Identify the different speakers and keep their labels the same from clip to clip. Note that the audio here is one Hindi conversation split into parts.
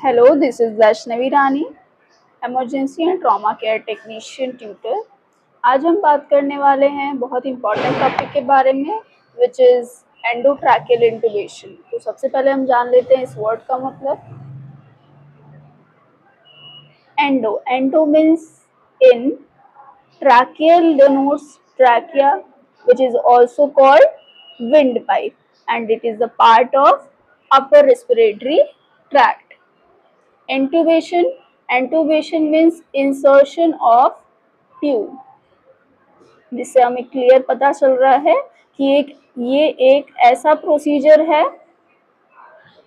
Speaker 1: Hello, this is Vaishnavi Rani, emergency and trauma care technician tutor. आज हम बात करने वाले हैं बहुत इंपॉर्टेंट टॉपिक के बारे में, विच इज़ एंडोट्रैकियल इंटुबेशन। तो सबसे पहले हम जान लेते हैं इस वर्ड का मतलब। Endo means in, tracheal denotes trachea, which is also called windpipe, and it is a part of upper respiratory tract. Intubation means insertion of tube, जिससे हमें क्लियर पता चल रहा है कि ये एक ऐसा प्रोसीजर है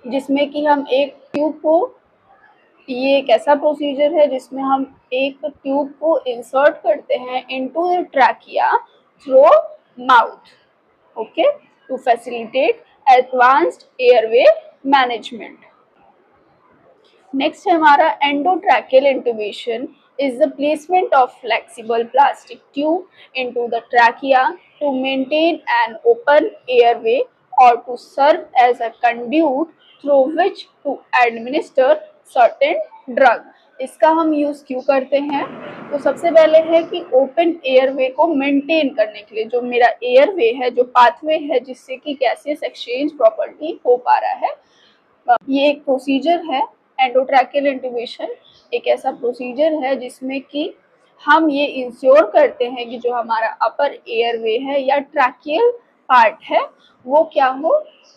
Speaker 1: जिसमें कि हम एक ट्यूब को ये एक ऐसा प्रोसीजर है जिसमें हम एक ट्यूब को इंसर्ट करते हैं into the trachea through mouth, okay, to facilitate advanced airway management. Next है हमारा endotracheal intubation is the placement of flexible plastic tube into the trachea to maintain an open airway or to serve as a conduit through which to administer certain drug। इसका हम यूज़ क्यों करते हैं? तो सबसे पहले है कि ओपन एयरवे को मेंटेन करने के लिए, जो मेरा एयरवे है, जो पाथवे है जिससे कि गैसेस एक्सचेंज प्रॉपर्ली हो पा रहा है, ये एक प्रोसीजर है। एंडोट्रैकियल इंटुबेशन एक ऐसा प्रोसीजर है जिसमें कि हम ये इंश्योर करते हैं कि जो हमारा अपर एयरवे है या ट्रैकियल पार्ट है वो क्या हो,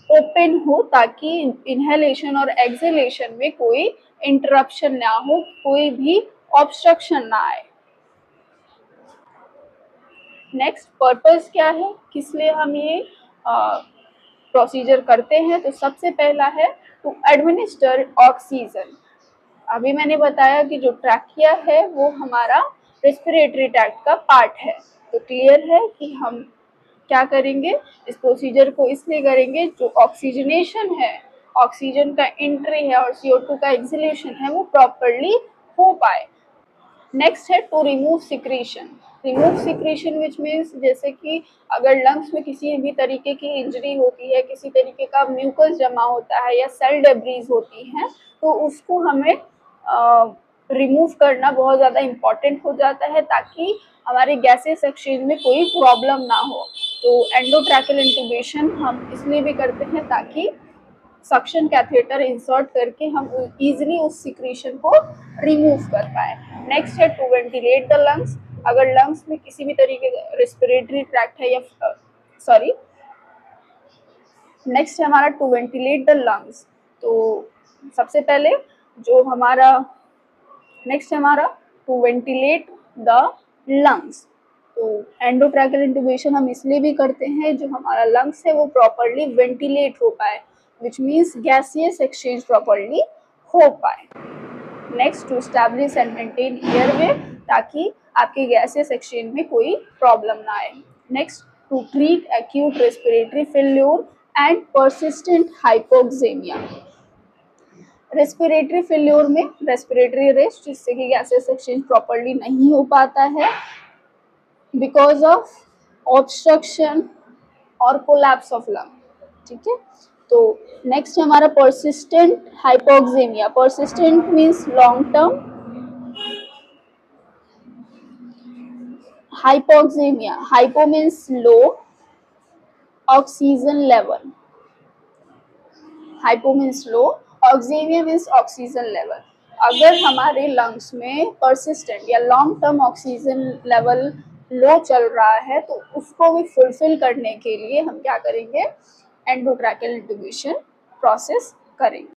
Speaker 1: ओपन हो, ताकि इनहेलेशन और एक्सहेलेशन में कोई इंटरप्शन ना हो, कोई भी ऑब्स्ट्रक्शन ना आए। नेक्स्ट पर्पस क्या है, किस लिए हम ये प्रोसीजर करते हैं? तो सबसे पहला है टू एडमिनिस्टर ऑक्सीजन। अभी मैंने बताया कि जो ट्रैकिया है वो हमारा रेस्पिरेटरी ट्रैक्ट का पार्ट है, तो क्लियर है कि हम क्या करेंगे, इस प्रोसीजर को इसलिए करेंगे जो ऑक्सीजनेशन है, ऑक्सीजन का एंट्री है और CO2 का एक्सहेलेशन है वो प्रॉपरली हो पाए। नेक्स्ट है to remove secretion. Remove secretion which means जैसे कि अगर लंग्स में किसी भी तरीके की इंजरी होती है, किसी तरीके का म्यूकस जमा होता है या सेल डेब्रीज होती हैं, तो उसको हमें रिमूव करना बहुत ज़्यादा इम्पॉर्टेंट हो जाता है ताकि हमारे गैसेस एक्सचेंज में कोई प्रॉब्लम ना हो। तो एंडोट्रैकियल इंटुबेशन हम इसलिए भी करते हैं ताकि सक्शन कैथेटर इंसर्ट करके हम इजीली उस सिक्रीशन को रिमूव कर पाए। नेक्स्ट है टू वेंटिलेट द लंग्स। अगर लंग्स में किसी भी तरीके का रेस्पिरेटरी ट्रैक्ट है या नेक्स्ट है हमारा टू वेंटिलेट द लंग्स। तो सबसे पहले जो हमारा नेक्स्ट है हमारा टू वेंटिलेट द लंग्स। तो एंडोट्रैकियल इंटुबेशन हम इसलिए भी करते हैं जो हमारा लंग्स है वो प्रॉपरली वेंटिलेट हो पाए, which means gaseous exchange properly हो पाए। Next to establish and maintain airway, ताकि आपके गैसेस एक्सचेंज में कोई प्रॉब्लम ना आए। Next to treat acute respiratory failure and persistent hypoxemia. Respiratory failure में रेस्पिरेटरी रेस्ट, जिससे कि गैसेस एक्सचेंज प्रॉपरली नहीं हो पाता है बिकॉज ऑफ ऑब्स्ट्रक्शन और कोलैप्स ऑफ लंग, ठीक है। तो नेक्स्ट है हमारा persistent hypoxemia. Persistent means long term, hypoxemia, hypo means low oxygen level, hypo means low, oxemia means oxygen level. अगर हमारे लंग्स में परसिस्टेंट या long term oxygen level low चल रहा है तो उसको भी फुलफिल करने के लिए हम क्या करेंगे, एंडोट्रैकियल इंटुबेशन प्रोसेस करेंगे।